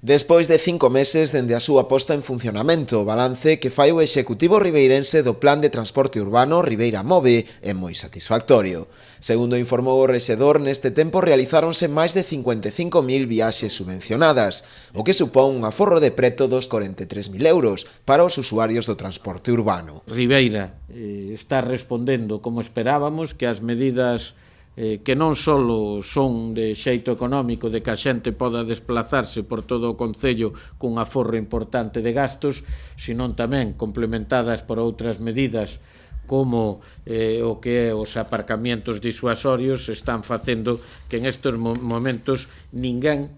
Despois de 5 meses dende a súa posta en funcionamento, o balance que fai o Executivo ribeirense do Plan de Transporte Urbano Ribeira Move é moi satisfactorio. Segundo informou o rexedor, neste tempo realizáronse máis de 55.000 viaxes subvencionadas, o que supón un aforro de preto dos 43.000 euros para os usuarios do transporte urbano. Ribeira está respondendo como esperábamos, que as medidas que non só son de xeito económico de que a xente poda desplazarse por todo o concello cun aforro importante de gastos, senón tamén complementadas por outras medidas como o que é os aparcamientos disuasorios están facendo que en estes momentos ninguén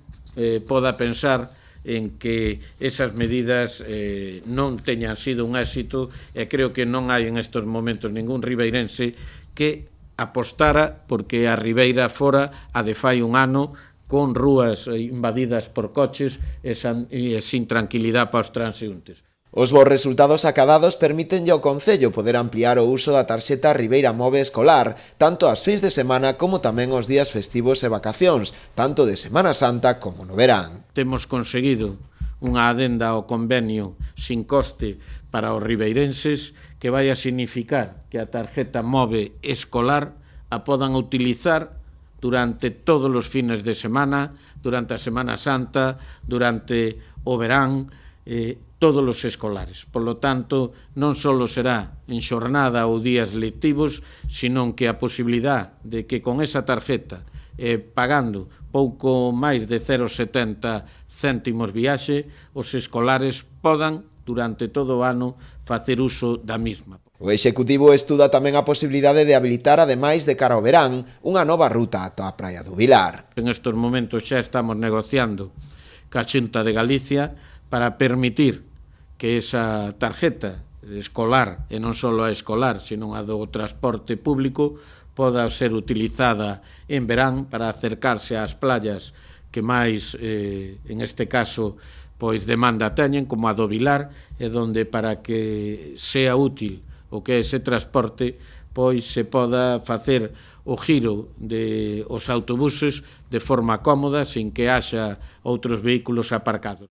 poda pensar en que esas medidas non teñan sido un éxito, e creo que non hai en estes momentos ningún ribeirense que apostara porque a Ribeira fora a de fai un ano con rúas invadidas por coches e sin tranquilidade para os transeúntes. Os bons resultados acadados permitenlle ao Concello poder ampliar o uso da tarxeta Ribeira Move escolar, tanto ás fins de semana como tamén os días festivos e vacacións, tanto de Semana Santa como no verán. Temos conseguido unha adenda ao convenio sin coste para os ribeirenses que vai a significar que a tarjeta Move escolar a podan utilizar durante todos os fines de semana, durante a Semana Santa, durante o verán, todos os escolares. Por lo tanto, non só será en xornada ou días lectivos, senón que a posibilidade de que con esa tarjeta, pagando pouco máis de 0,70 céntimos viaxe, os escolares podan, durante todo o ano, facer uso da mesma. O Executivo estuda tamén a posibilidade de habilitar, ademais de cara ao verán, unha nova ruta ata a Praia do Vilar. En estes momentos xa estamos negociando ca Xunta de Galicia para permitir que esa tarjeta escolar, e non só a escolar, senón a do transporte público, poda ser utilizada en verán para acercarse ás playas que máis, en este caso, pois demanda teñen, como a do Vilar, e donde para que sea útil o que é ese transporte, pois se poda facer o giro de os autobuses de forma cómoda, sin que haxa outros vehículos aparcados.